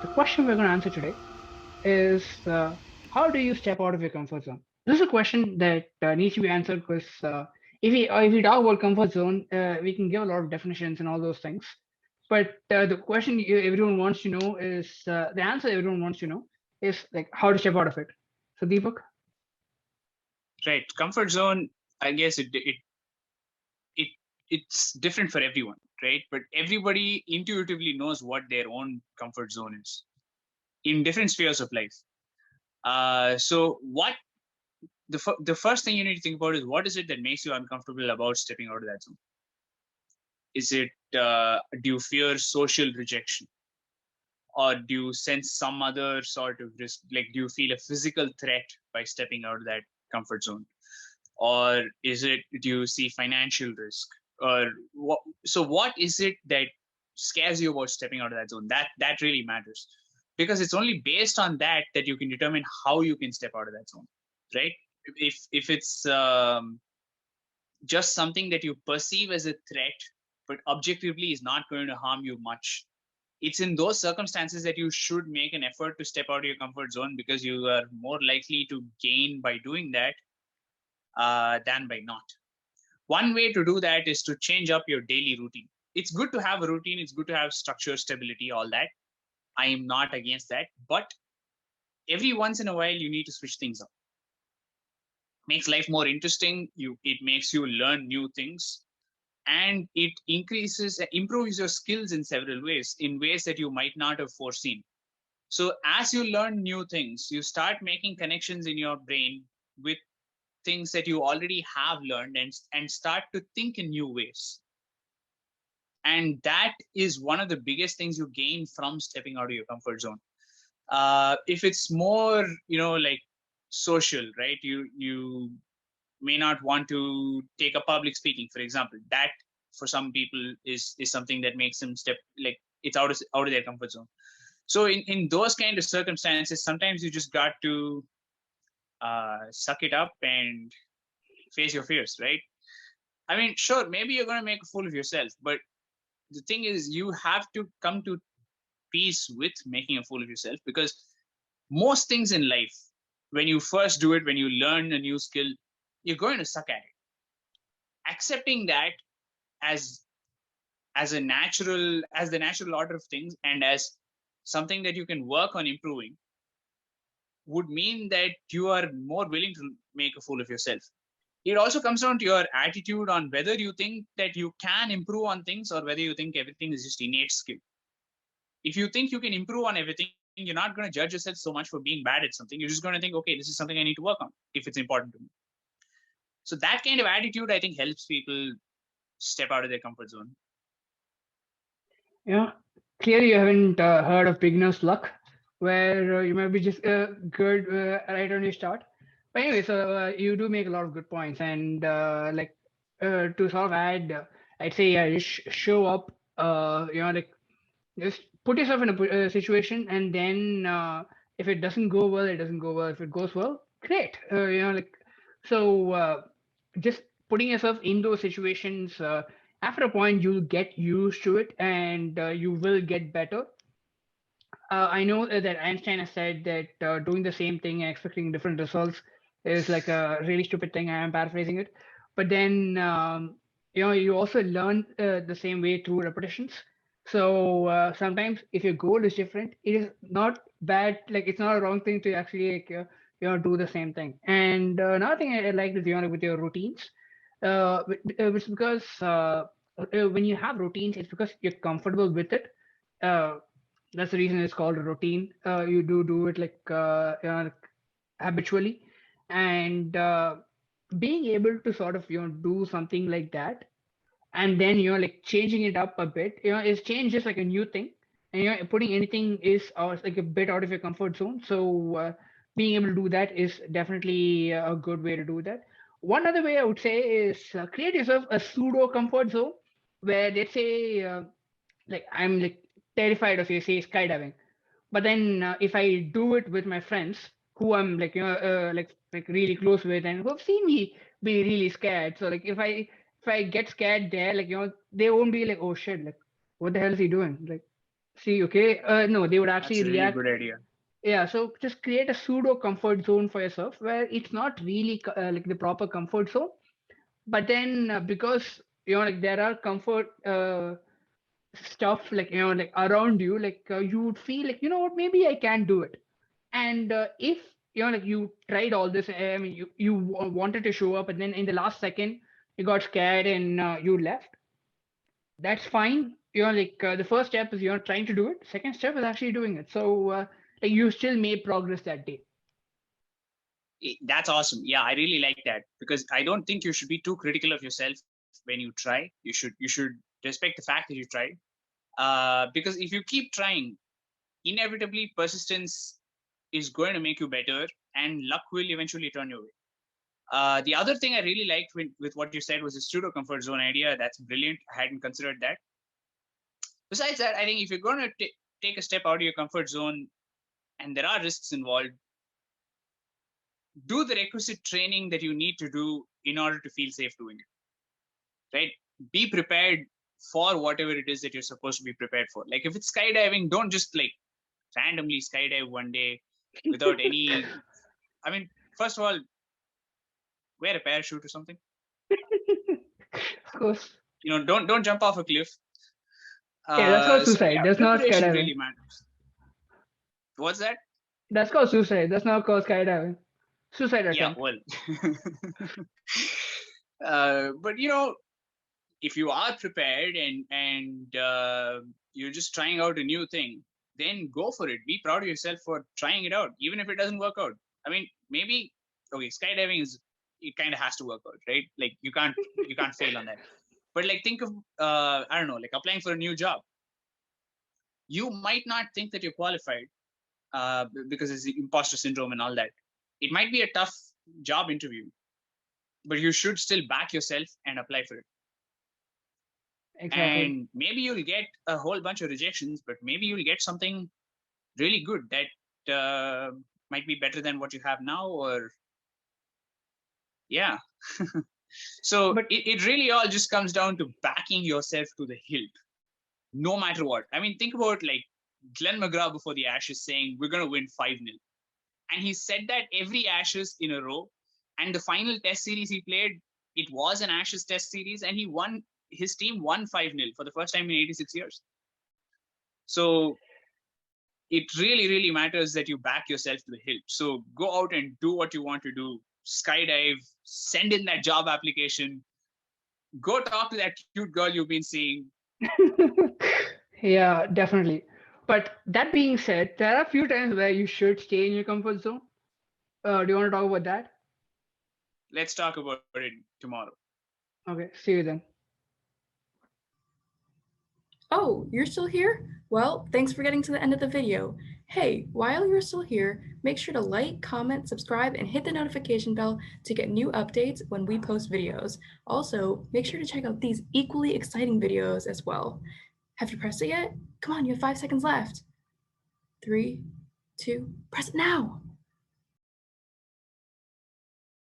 The question we're going to answer today is how do you step out of your comfort zone? This is a question that needs to be answered because if we talk about comfort zone, we can give a lot of definitions and all those things. But the question everyone wants to know is the answer everyone wants to know is like how to step out of it. So Deepak, Right. Comfort zone, I guess it it's different for everyone, right? But everybody intuitively knows what their own comfort zone is in different spheres of life. So what the first thing you need to think about is what is it that makes you uncomfortable about stepping out of that zone? Is it do you fear social rejection? Or do you sense some other sort of risk? Like, do you feel a physical threat by stepping out of that comfort zone? Or is it, do you see financial risk? Or what? So what is it that scares you about stepping out of that zone? That really matters, because it's only based on that that you can determine how you can step out of that zone, right? If it's just something that you perceive as a threat, but objectively is not going to harm you much, it's in those circumstances that you should make an effort to step out of your comfort zone, because you are more likely to gain by doing that than by not. One way to do that is to change up your daily routine. It's good to have a routine. It's good to have structure, stability, all that. I am not against that. But every once in a while, you need to switch things up. Makes life more interesting. It makes you learn new things. And it improves your skills in several ways, in ways that you might not have foreseen. So as you learn new things, you start making connections in your brain with things that you already have learned, and start to think in new ways. And that is one of the biggest things you gain from stepping out of your comfort zone. If it's more, like social, right? You may not want to take a public speaking, for example. That for some people is something that makes them step, like it's out of their comfort zone. So in those kind of circumstances, sometimes you just got to suck it up and face your fears, right? I mean, sure, maybe you're going to make a fool of yourself, but the thing is, you have to come to peace with making a fool of yourself, because most things in life, when you first do it, when you learn a new skill, you're going to suck at it. Accepting that as the natural order of things, and as something that you can work on improving, would mean that you are more willing to make a fool of yourself. It also comes down to your attitude on whether you think that you can improve on things, or whether you think everything is just innate skill. If you think you can improve on everything, you're not going to judge yourself so much for being bad at something. You're just going to think, okay, this is something I need to work on if it's important to me. So that kind of attitude, I think, helps people step out of their comfort zone. yeah, clearly you haven't heard of beginner's luck, where you might be just good right on your start. But anyway, so you do make a lot of good points, and to sort of add, I'd say just show up. Like just put yourself in a situation, and then if it doesn't go well, it doesn't go well. If it goes well, great. Just putting yourself in those situations. After a point, you'll get used to it, and you will get better. I know that Einstein has said that doing the same thing and expecting different results is like a really stupid thing. I am paraphrasing it, but then you also learn the same way through repetitions. So sometimes if your goal is different, it is not bad. Like it's not a wrong thing to actually do the same thing. And another thing I like is with your routines, it's because when you have routines, it's because you're comfortable with it. Uh, that's the reason it's called a routine. You do it like habitually, and being able to sort of do something like that, and then like changing it up a bit. Is change just like a new thing, and putting anything is like a bit out of your comfort zone. So being able to do that is definitely a good way to do that. One other way I would say is create yourself a pseudo comfort zone where let's say like I'm like terrified of say skydiving, but then if I do it with my friends who I'm like like really close with and who have seen me be really scared, so like if I get scared there, like they won't be like, oh shit, like what the hell is he doing, like See, okay, no, they would That's actually a really react. good idea. Yeah, so just create a pseudo comfort zone for yourself where it's not really like the proper comfort zone, but then because like there are comfort stuff like like around you, like you would feel like what, maybe I can do it. And if like you tried all this, I mean, you wanted to show up, and then in the last second you got scared and you left. That's fine. Like the first step is trying to do it. Second step is actually doing it. So like you still made progress that day. That's awesome. Yeah, I really like that, because I don't think you should be too critical of yourself when you try. You should respect the fact that you tried. Because if you keep trying, inevitably persistence is going to make you better, and luck will eventually turn your way. The other thing I really liked with what you said was the pseudo comfort zone idea. That's brilliant. I hadn't considered that. Besides that, I think if you're going to take a step out of your comfort zone and there are risks involved, do the requisite training that you need to do in order to feel safe doing it, right? Be prepared for whatever it is that you're supposed to be prepared for. Like if it's skydiving, don't just like randomly skydive one day without any, I mean, first of all, wear a parachute or something. Of course. Don't jump off a cliff. Yeah, that's called So suicide. yeah, That's not preparation skydiving. really matters. What's that? That's called suicide. That's not called skydiving. Suicide Yeah, attempt. well, but if you are prepared and you're just trying out a new thing, then go for it. Be proud of yourself for trying it out, even if it doesn't work out. I mean, maybe skydiving it kind of has to work out, right? Like you can't fail on that. But like think of I don't know, like applying for a new job. You might not think that you're qualified because it's the imposter syndrome and all that. It might be a tough job interview, but you should still back yourself and apply for it. Exactly. And maybe you'll get a whole bunch of rejections, but maybe you'll get something really good that might be better than what you have now, or yeah. So But it really all just comes down to backing yourself to the hilt, no matter what. I mean, think about like Glenn McGrath before the Ashes saying, we're going to win 5-0. And he said that every Ashes in a row. And the final test series he played, it was an Ashes test series, and his team won 5-0 for the first time in 86 years. So it really, really matters that you back yourself to the hilt. So go out and do what you want to do. Skydive, send in that job application, go talk to that cute girl you've been seeing. yeah, definitely. But that being said, there are a few times where you should stay in your comfort zone. Do you want to talk about that? Let's talk about it tomorrow. Okay, see you then. Oh, you're still here? Well, thanks for getting to the end of the video. Hey, while you're still here, make sure to like, comment, subscribe, and hit the notification bell to get new updates when we post videos. Also, make sure to check out these equally exciting videos as well. Have you pressed it yet? Come on, you have 5 seconds left. 3, 2, press it now!